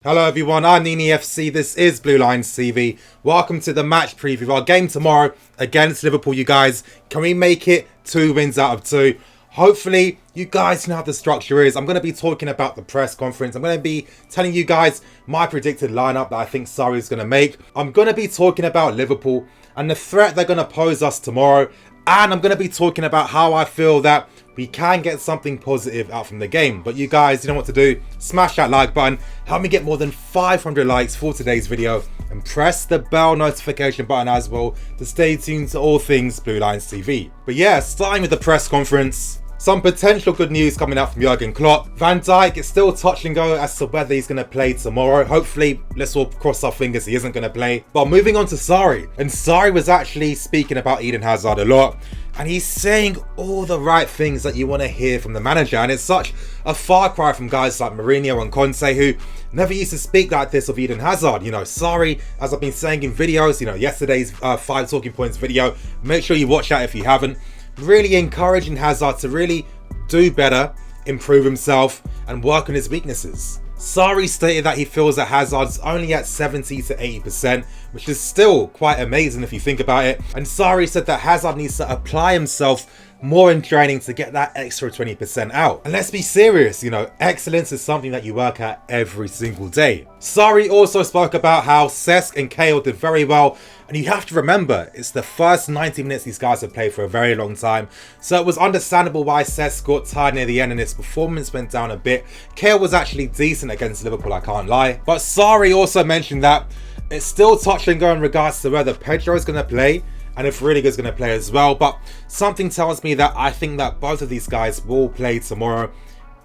Hello everyone, I'm Nini FC, this is Blue Lines TV. Welcome to the match preview of our game tomorrow against Liverpool, you guys. Can we make it 2 wins out of 2? Hopefully, you guys know how the structure is. I'm going to be talking about the press conference. I'm going to be telling you guys my predicted lineup that I think SARRI'S going to make. I'm going to be talking about Liverpool and the threat they're going to pose us tomorrow. And I'm going to be talking about how I feel that we can get something positive out from the game. But you guys, you know what to do. Smash that like button. Help me get more than 500 likes for today's video. And press the bell notification button as well to stay tuned to all things Blue Lines TV. But yeah, starting with the press conference. Some potential good news coming out from Jurgen Klopp. Van Dijk is still touch and go as to whether he's going to play tomorrow. Hopefully, let's all cross our fingers he isn't going to play. But moving on to Sarri. And Sarri was actually speaking about Eden Hazard a lot. And he's saying all the right things that you want to hear from the manager. And it's such a far cry from guys like Mourinho and Conte, who never used to speak like this of Eden Hazard. You know, Sarri, as I've been saying in videos, you know, yesterday's 5 talking points video, make sure you watch that if you haven't. Really encouraging Hazard to really do better, improve himself, and work on his weaknesses. Sarri stated that he feels that Hazard's only at 70 to 80%, which is still quite amazing if you think about it. And Sarri said that Hazard needs to apply himself more in training to get that extra 20% out. And let's be serious, you know, excellence is something that you work at every single day. Sarri also spoke about how Cesc and Cahill did very well. And you have to remember, it's the first 90 minutes these guys have played for a very long time. So it was understandable why Cesc got tired near the end and his performance went down a bit. Cahill was actually decent against Liverpool, I can't lie. But Sarri also mentioned that it's still touch and go in regards to whether Pedro is going to play and if Rudiger's going to play as well. But something tells me that I think that both of these guys will play tomorrow.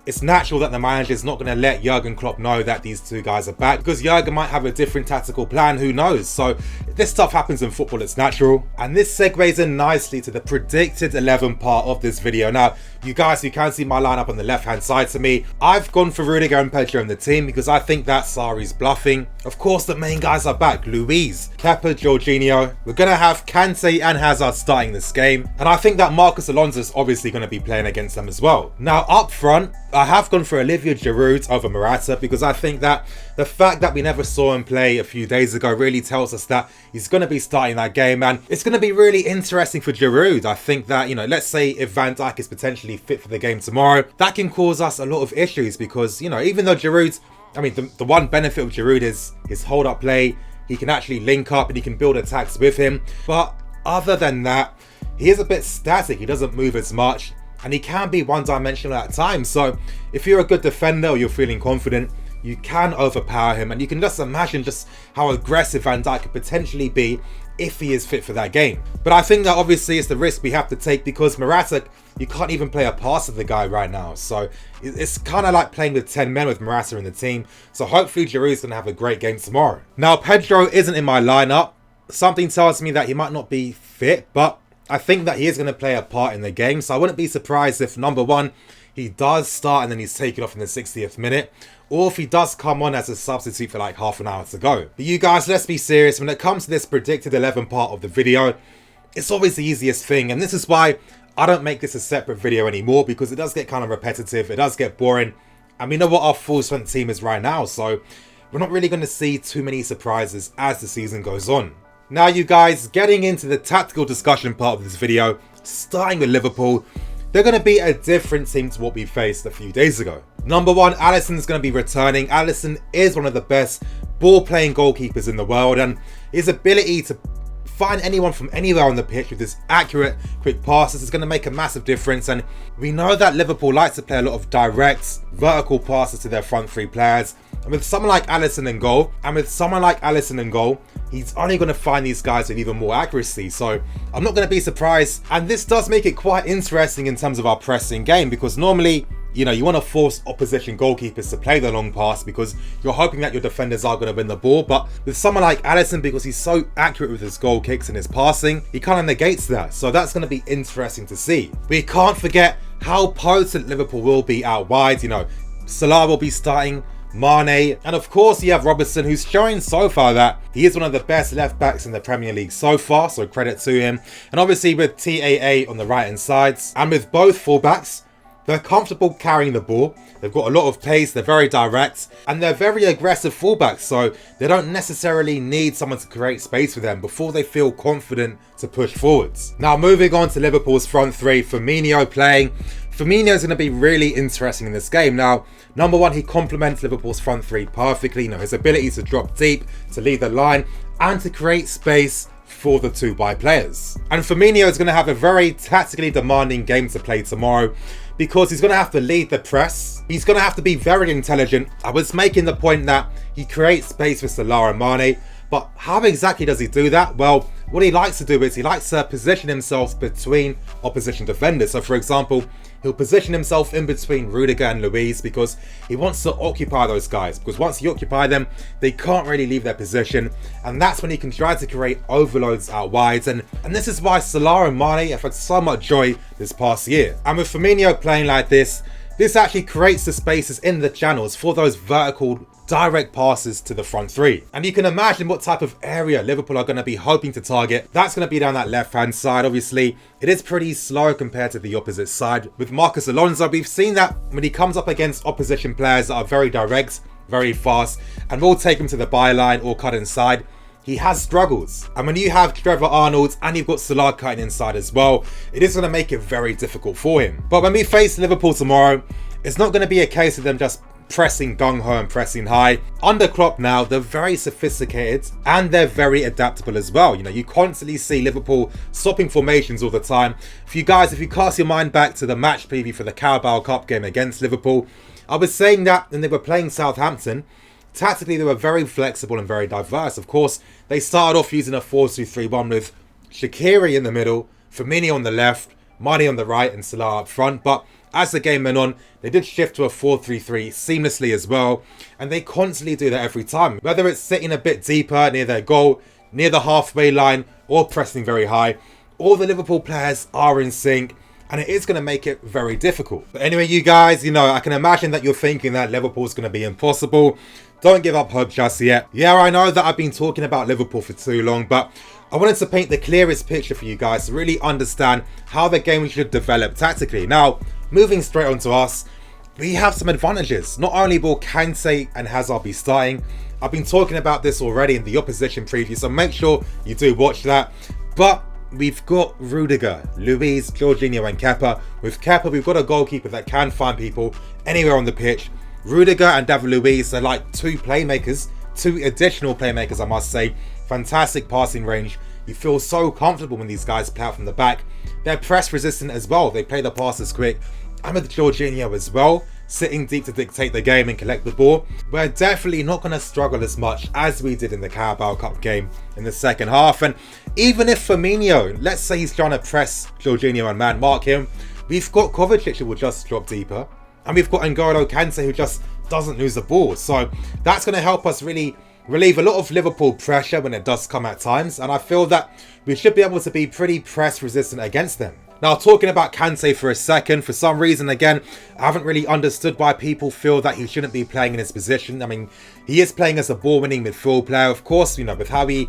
It's natural that the manager is not going to let Jurgen Klopp know that these two guys are back, because Jurgen might have a different tactical plan, who knows. So if this stuff happens in football, it's natural. And this segues in nicely to the predicted 11 part of this video. Now, you guys, you can see my lineup on the left hand side to me. I've gone for Rudiger and Pedro in the team because I think that Sarri's bluffing. Of course, the main guys are back. Luiz, Kepa, Jorginho. We're going to have Kante and Hazard starting this game. And I think that Marcus Alonso is obviously going to be playing against them as well. Now, up front, I have gone for Olivier Giroud over Morata because I think that the fact that we never saw him play a few days ago really tells us that he's going to be starting that game, and it's going to be really interesting for Giroud. I think that, you know, let's say if Van Dijk is potentially fit for the game tomorrow, that can cause us a lot of issues because, you know, even though Giroud, I mean, the one benefit of Giroud is his hold-up play. He can actually link up and he can build attacks with him. But other than that, he is a bit static. He doesn't move as much. And he can be one-dimensional at times. So if you're a good defender or you're feeling confident, you can overpower him. And you can just imagine just how aggressive Van Dijk could potentially be if he is fit for that game. But I think that obviously it's the risk we have to take because Morata, you can't even play a pass of the guy right now. So it's kind of like playing with 10 men with Morata in the team. So hopefully Giroud's going to have a great game tomorrow. Now, Pedro isn't in my lineup. Something tells me that he might not be fit, but I think that he is going to play a part in the game. So I wouldn't be surprised if, number one, he does start and then he's taken off in the 60th minute. Or if he does come on as a substitute for like half an hour to go. But you guys, let's be serious. When it comes to this predicted 11 part of the video, it's always the easiest thing. And this is why I don't make this a separate video anymore, because it does get kind of repetitive. It does get boring. And we know what our full strength team is right now. So we're not really going to see too many surprises as the season goes on. Now, you guys, getting into the tactical discussion part of this video, starting with Liverpool, they're going to be a different team to what we faced a few days ago. Number one, Alisson's going to be returning. Alisson is one of the best ball-playing goalkeepers in the world, and his ability to find anyone from anywhere on the pitch with his accurate, quick passes is going to make a massive difference. And we know that Liverpool likes to play a lot of direct, vertical passes to their front three players. And with someone like Alisson in goal, he's only going to find these guys with even more accuracy. So I'm not going to be surprised. And this does make it quite interesting in terms of our pressing game, because normally, you know, you want to force opposition goalkeepers to play the long pass because you're hoping that your defenders are going to win the ball. But with someone like Alisson, because he's so accurate with his goal kicks and his passing, he kind of negates that. So that's going to be interesting to see. We can't forget how potent Liverpool will be out wide. You know, Salah will be starting, Mane, and of course you have Robertson, who's showing so far that he is one of the best left backs in the Premier League so far, so credit to him. And obviously with TAA on the right hand sides, and with both fullbacks, They're comfortable carrying the ball, they've got a lot of pace, they're very direct, and they're very aggressive fullbacks, so they don't necessarily need someone to create space for them before they feel confident to push forwards. Now moving on to Liverpool's front three, Firmino playing. Firmino is going to be really interesting in this game. Now, number one, he complements Liverpool's front three perfectly. You know, his ability to drop deep, to lead the line, and to create space for the two wide players. And Firmino is going to have a very tactically demanding game to play tomorrow because he's going to have to lead the press. He's going to have to be very intelligent. I was making the point that he creates space for Salah and Mane, but how exactly does he do that? Well, what he likes to do is he likes to position himself between opposition defenders. So for example, he'll position himself in between Rudiger and Luiz because he wants to occupy those guys. Because once you occupy them, they can't really leave their position. And that's when he can try to create overloads out wide. And this is why Salah and Mane have had so much joy this past year. And with Firmino playing like this actually creates the spaces in the channels for those vertical direct passes to the front three. And you can imagine what type of area Liverpool are going to be hoping to target. That's going to be down that left hand side. Obviously, it is pretty slow compared to the opposite side. With Marcos Alonso, we've seen that when he comes up against opposition players that are very direct, very fast, and will take him to the byline or cut inside, he has struggles. And when you have Trevor Arnold and you've got Salah cutting inside as well, it is going to make it very difficult for him. But when we face Liverpool tomorrow, it's not going to be a case of them just pressing gung-ho and pressing high. Under Klopp now, they're very sophisticated and they're very adaptable as well. You know, you constantly see Liverpool swapping formations all the time. If you cast your mind back to the match preview for the Carabao Cup game against Liverpool, I was saying that when they were playing Southampton, tactically they were very flexible and very diverse. Of course, they started off using a 4-2-3-1 with Shaqiri in the middle, Firmino on the left, Mane on the right and Salah up front. But as the game went on, they did shift to a 4-3-3 seamlessly as well. And they constantly do that every time. Whether it's sitting a bit deeper near their goal, near the halfway line, or pressing very high, all the Liverpool players are in sync. And it is going to make it very difficult. But anyway, you guys, you know, I can imagine that you're thinking that Liverpool's going to be impossible. Don't give up hope just yet. Yeah, I know that I've been talking about Liverpool for too long, but I wanted to paint the clearest picture for you guys to really understand how the game should develop tactically. Now, moving straight on to us, we have some advantages. Not only will Kante and Hazard be starting, I've been talking about this already in the opposition preview, so make sure you do watch that. But we've got Rudiger, Luiz, Jorginho and Kepa. With Kepa, we've got a goalkeeper that can find people anywhere on the pitch. Rudiger and David Luiz are like two playmakers, two additional playmakers, I must say. Fantastic passing range. You feel so comfortable when these guys play out from the back. They're press resistant as well. They play the passes quick. And with Jorginho as well, sitting deep to dictate the game and collect the ball, we're definitely not going to struggle as much as we did in the Carabao Cup game in the second half. And even if Firmino, let's say he's trying to press Jorginho and man mark him, we've got Kovacic who will just drop deeper. And we've got N'Golo Kante who just doesn't lose the ball. So that's going to help us really relieve a lot of Liverpool pressure when it does come at times. And I feel that we should be able to be pretty press resistant against them. Now, talking about Kante for a second, for some reason, again, I haven't really understood why people feel that he shouldn't be playing in his position. I mean, he is playing as a ball-winning midfield player. Of course, you know, with how we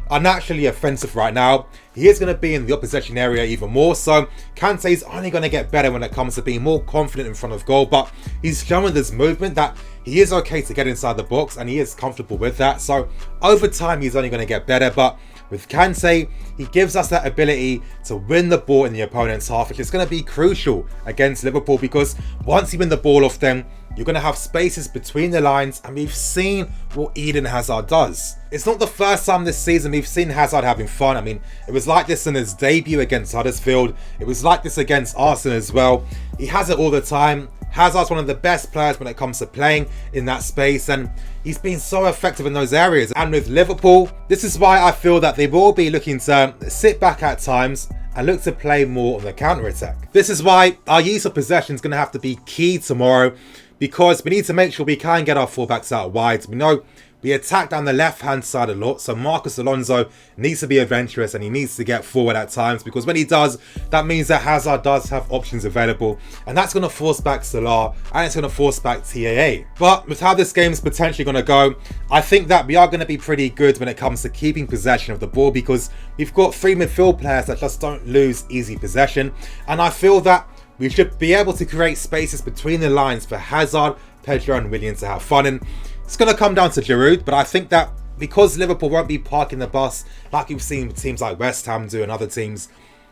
are naturally offensive right now, he is going to be in the opposition area even more. So Kante is only going to get better when it comes to being more confident in front of goal. But he's shown with this movement that he is okay to get inside the box and he is comfortable with that. So over time, he's only going to get better. But with Kante, he gives us that ability to win the ball in the opponent's half, which is going to be crucial against Liverpool because once you win the ball off them, you're going to have spaces between the lines, and we've seen what Eden Hazard does. It's not the first time this season we've seen Hazard having fun. I mean, it was like this in his debut against Huddersfield. It was like this against Arsenal as well. He has it all the time. Hazard's one of the best players when it comes to playing in that space, and he's been so effective in those areas. And with Liverpool, this is why I feel that they will be looking to sit back at times and look to play more on the counter-attack. This is why our use of possession is going to have to be key tomorrow, because we need to make sure we can get our fullbacks out wide. We know we attack down the left-hand side a lot, so Marcos Alonso needs to be adventurous and he needs to get forward at times, because when he does, that means that Hazard does have options available, and that's going to force back Salah and it's going to force back TAA. But with how this game is potentially going to go, I think that we are going to be pretty good when it comes to keeping possession of the ball, because we've got three midfield players that just don't lose easy possession, and I feel that We should be able to create spaces between the lines for Hazard, Pedro and Willian to have fun. And it's going to come down to Giroud, but I think that because Liverpool won't be parking the bus like you've seen teams like West Ham do and other teams,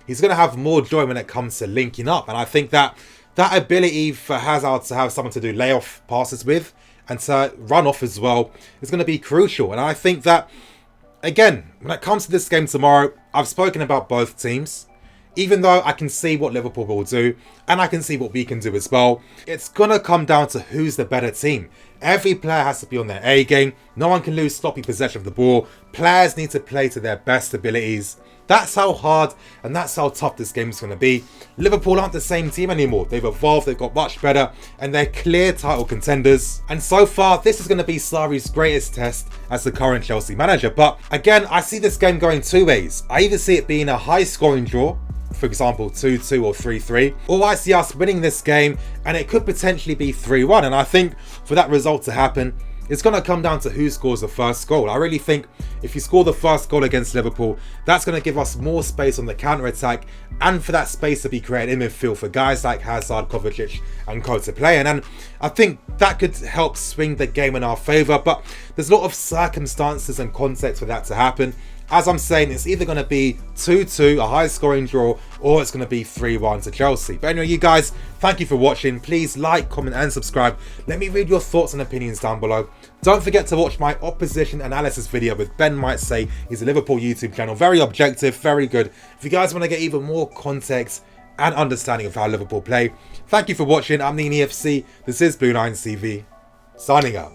he's going to have more joy when it comes to linking up. And I think that that ability for Hazard to have someone to do layoff passes with and to run off as well is going to be crucial. And I think that, again, when it comes to this game tomorrow, I've spoken about both teams. Even though I can see what Liverpool will do, and I can see what we can do as well, it's going to come down to who's the better team. Every player has to be on their A game. No one can lose sloppy possession of the ball. Players need to play to their best abilities. That's how hard and that's how tough this game is going to be. Liverpool aren't the same team anymore. They've evolved, they've got much better, and they're clear title contenders. And so far, this is going to be Sarri's greatest test as the current Chelsea manager. But again, I see this game going two ways. I either see it being a high-scoring draw, for example 2-2 or 3-3, or I see us winning this game and it could potentially be 3-1. And I think for that result to happen, it's going to come down to who scores the first goal. I really think if you score the first goal against Liverpool, that's going to give us more space on the counter-attack and for that space to be created in midfield for guys like Hazard, Kovacic and Co to play in. And I think that could help swing the game in our favour, but there's a lot of circumstances and context for that to happen. As I'm saying, it's either going to be 2-2, a high-scoring draw, or it's going to be 3-1 to Chelsea. But anyway, you guys, thank you for watching. Please like, comment and subscribe. Let me read your thoughts and opinions down below. Don't forget to watch my opposition analysis video with Ben Might Say. He's a Liverpool YouTube channel. Very objective, very good. If you guys want to get even more context and understanding of how Liverpool play. Thank you for watching. I'm the EFC. This is Blue Lines TV. Signing out.